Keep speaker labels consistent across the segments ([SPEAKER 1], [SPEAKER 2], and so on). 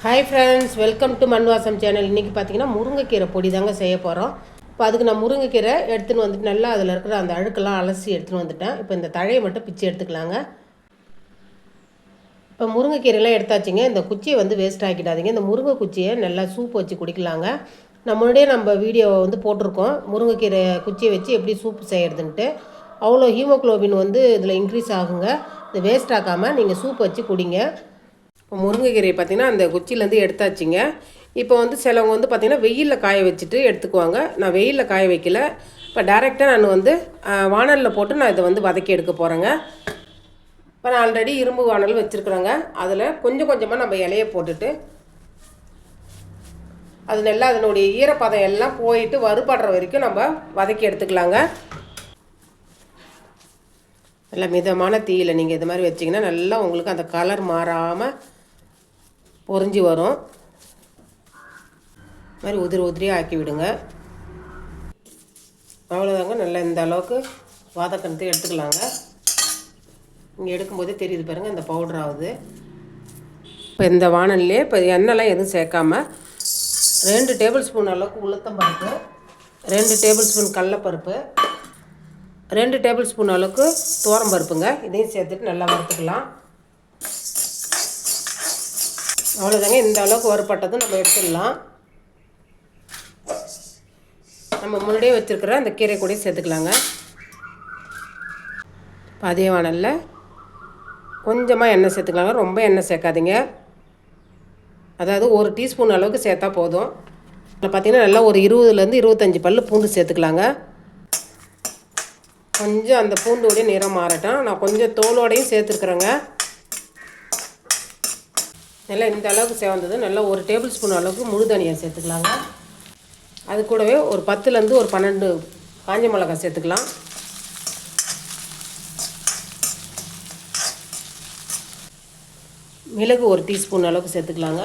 [SPEAKER 1] Hi friends, welcome to மண்வாசம் channel. இன்றைக்கி பார்த்தீங்கன்னா முருங்கைக்கீரை பொடி தாங்க செய்ய போகிறோம். இப்போ அதுக்கு நான் முருங்கைக்கீரை எடுத்துன்னு வந்துட்டு நல்லா அதில் இருக்கிற அந்த அழுக்கெல்லாம் அலசி எடுத்துன்னு வந்துட்டேன். இப்போ இந்த தழையை மட்டும் பிச்சு எடுத்துக்கலாங்க. இப்போ முருங்கைக்கீரைலாம் எடுத்தாச்சுங்க. இந்த குச்சியை வேஸ்ட் ஆக்கிடாதீங்க. இந்த முருங்கை குச்சியை நல்லா சூப் வச்சு குடிக்கலாங்க. நம்ம வீடியோவை போட்டிருக்கோம், முருங்கைக்கீரை குச்சியை வச்சு எப்படி சூப் செய்கிறதுன்ட்டு. அவ்வளோ ஹீமோக்ளோபின் இதில் இன்க்ரீஸ் ஆகுங்க. இதை வேஸ்ட் ஆக்காமல் நீங்கள் சூப் வச்சு குடிங்க. இப்போ முருங்கைக்கீரையை பார்த்திங்கன்னா அந்த குச்சிலேருந்து எடுத்தாச்சுங்க. இப்போ சிலவங்க பார்த்திங்கன்னா வெயிலில் காய வச்சுட்டு எடுத்துக்குவாங்க. நான் வெயிலில் காய வைக்கல. இப்போ டேரெக்டாக நான் வானலில் போட்டு நான் இதை வதக்கி எடுக்க போகிறேங்க. இப்போ நான் ஆல்ரெடி இரும்பு வானல் வச்சுருக்குறேங்க. அதில் கொஞ்சம் கொஞ்சமாக நம்ம இலையை போட்டுட்டு அது நல்லா அதனுடைய ஈரப்பதம் எல்லாம் போயிட்டு வறுபடுற வரைக்கும் நம்ம வதக்கி எடுத்துக்கலாங்க. நல்லா மிதமான தீயில் நீங்கள் இது மாதிரி வச்சிங்கன்னா நல்லா உங்களுக்கு அந்த கலர் மாறாமல் பொரிஞ்சு வரும். மாதிரி உதிரியாக ஆக்கி விடுங்க. அவ்வளோதாங்க. நல்லா இந்த அளவுக்கு வாதக்கணத்தை எடுத்துக்கலாங்க. இங்கே எடுக்கும்போதே தெரியுது பாருங்கள், இந்த பவுடர் ஆகுது. இப்போ இந்த வானல்லே இப்போ எண்ணெய்லாம் எதுவும் சேர்க்காமல் 2 டேபிள் ஸ்பூன் அளவுக்கு உளுத்தம் பருப்பு, 2 டேபிள் ஸ்பூன் கடலைப்பருப்பு, 2 டேபிள் ஸ்பூன் அளவுக்கு துவரம் பருப்புங்க. இதையும் சேர்த்துட்டு நல்லா வறுத்துக்கலாம். அவ்வளோதாங்க. இந்த அளவுக்கு வறுப்பட்டதும் நம்ம எடுத்துடலாம். நம்ம முன்னாடியே வச்சுருக்கிற அந்த கீரை கூட சேர்த்துக்கலாங்க. அதே வானலில் கொஞ்சமாக எண்ணெய் சேர்த்துக்கலாங்க. ரொம்ப எண்ணெய் சேர்க்காதீங்க. அதாவது 1 டீஸ்பூன் அளவுக்கு சேர்த்தா போதும். அதில் பார்த்திங்கன்னா நல்லா ஒரு 20லேருந்து 25 பல் பூண்டு சேர்த்துக்கலாங்க. கொஞ்சம் அந்த பூண்டோடைய நிறம் மாறட்டும். நான் கொஞ்சம் தோலோடையும் சேர்த்துருக்குறேங்க. நல்லா இந்த அளவுக்கு சேர்ந்தது. நல்லா 1 டேபிள் ஸ்பூன் அளவுக்கு முழு தனியாக சேர்த்துக்கலாங்க. அது கூடவே ஒரு 10லேருந்து ஒரு 12 காஞ்ச மிளகாய் சேர்த்துக்கலாம். மிளகு 1 டீஸ்பூன் அளவுக்கு சேர்த்துக்கலாங்க.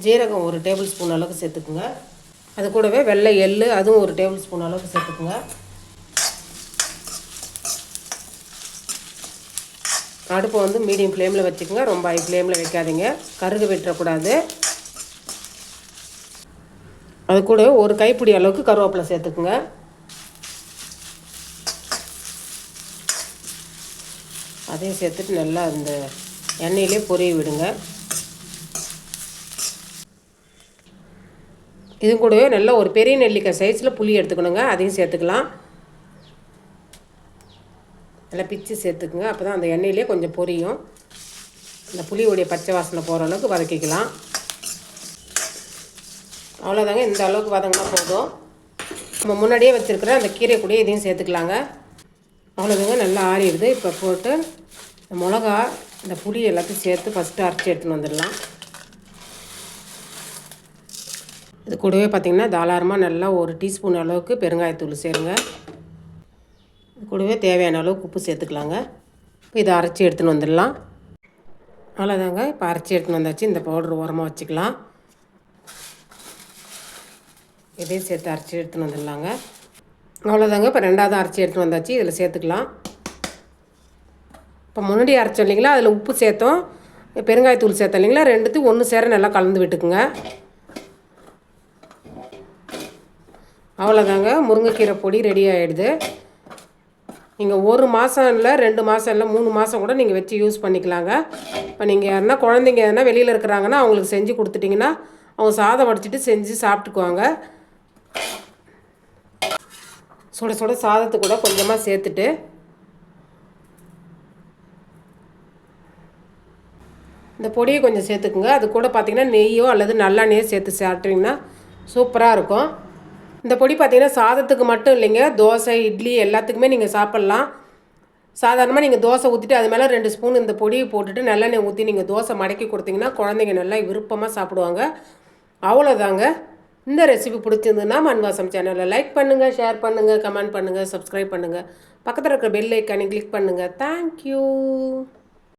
[SPEAKER 1] ஜீரகம் 1 டேபிள் ஸ்பூன் அளவுக்கு சேர்த்துக்குங்க. அது கூடவே வெள்ளை எள்ளு அதுவும் 1 டேபிள் ஸ்பூன் அளவுக்கு சேர்த்துக்குங்க. அடுப்பை மீடியம் ஃப்ளேமில் வச்சுக்கோங்க. ரொம்ப ஹை ஃப்ளேமில் வைக்காதீங்க, கருகு விட்டுறக்கூடாது. அது கூட ஒரு கைப்பிடி அளவுக்கு கருவேப்பிலை சேர்த்துக்குங்க. அதையும் சேர்த்துட்டு நல்லா அந்த எண்ணெயிலே பொரிய விடுங்க. இது கூடவே நல்லா ஒரு பெரிய நெல்லிக்காய் சைஸில் புளி எடுத்துக்கணுங்க. அதையும் சேர்த்துக்கலாம். நல்லா பிச்சு சேர்த்துக்குங்க. அப்போ தான் அந்த எண்ணெயிலே கொஞ்சம் பொரியும். அந்த புளியோடைய பச்சை வாசனை போகிற அளவுக்கு வதக்கிக்கலாம். அவ்வளோதாங்க. இந்த அளவுக்கு வதங்கினா போதும். நம்ம முன்னாடியே வச்சுருக்கிற அந்த கீரை கூட இதையும் சேர்த்துக்கலாங்க. அவ்வளோதாங்க. நல்லா ஆறிடுது. இப்போ போட்டு இந்த மிளகா இந்த புளி எல்லாத்தையும் சேர்த்து ஃபஸ்ட்டு அரைச்சி எடுத்துன்னு வந்துடலாம். இது கூடவே பார்த்திங்கன்னா தாராளமாக நல்லா 1 டீஸ்பூன் அளவுக்கு பெருங்காயத்தூள் சேருங்க. கூடவே தேவையான அளவுக்கு உப்பு சேர்த்துக்கலாங்க. இப்போ இதை அரைச்சி எடுத்துன்னு வந்துடலாம். அவ்வளோதாங்க. இப்போ அரைச்சி எடுத்துன்னு வந்தாச்சு. இந்த பவுடர் ஓரமாக வச்சுக்கலாம். இதையும் சேர்த்து அரைச்சி எடுத்துன்னு வந்துடலாங்க. அவ்வளோதாங்க. இப்போ 2வது அரைச்சி எடுத்துன்னு வந்தாச்சு. இதில் சேர்த்துக்கலாம். இப்போ முன்னாடி அரைச்சோம் இல்லைங்களா, அதில் உப்பு சேர்த்தோம், பெருங்காயத்தூள் சேர்த்தோம் இல்லைங்களா, 2த்தையும் ஒன்று சேர நல்லா கலந்து விட்டுக்குங்க. அவ்வளோதாங்க. முருங்கைக்கீரை பொடி ரெடி ஆகிடுது. நீங்கள் 1 மாதம் இல்லை, 2 மாதம் இல்லை, 3 மாதம் கூட நீங்கள் வச்சு யூஸ் பண்ணிக்கலாங்க. இப்போ நீங்கள் யாருன்னா குழந்தைங்க எதனா வெளியில் இருக்கிறாங்கன்னா அவங்களுக்கு செஞ்சு கொடுத்துட்டிங்கன்னா அவங்க சாதம் வடிச்சிட்டு செஞ்சு சாப்பிட்டுக்குவாங்க. சுட சுட சாதத்து கூட கொஞ்சமாக சேர்த்துட்டு இந்த பொடியை கொஞ்சம் சேர்த்துக்குங்க. அது கூட பார்த்திங்கன்னா நெய்யோ அல்லது நல்லெண்ணெயோ சேர்த்து சாப்பிட்டிங்கன்னா சூப்பராக இருக்கும். இந்த பொடி பார்த்திங்கன்னா சாதத்துக்கு மட்டும் இல்லைங்க, தோசை இட்லி எல்லாத்துக்குமே நீங்கள் சாப்பிட்லாம். சாதாரணமாக நீங்கள் தோசை ஊற்றிட்டு அது மேலே 2 ஸ்பூன் இந்த பொடியை போட்டுட்டு நல்லெண்ணெய் ஊற்றி நீங்கள் தோசை மடக்கி கொடுத்தீங்கன்னா குழந்தைங்க நல்லா விருப்பமாக சாப்பிடுவாங்க. அவ்வளோதாங்க. இந்த ரெசிபி பிடிச்சிருந்துன்னா மண்வாசம் சேனலை லைக் பண்ணுங்கள், ஷேர் பண்ணுங்கள், கமெண்ட் பண்ணுங்கள், சப்ஸ்கிரைப் பண்ணுங்கள். பக்கத்தில் இருக்கிற பெல் ஐக்கானை கிளிக் பண்ணுங்கள். தேங்க்யூ.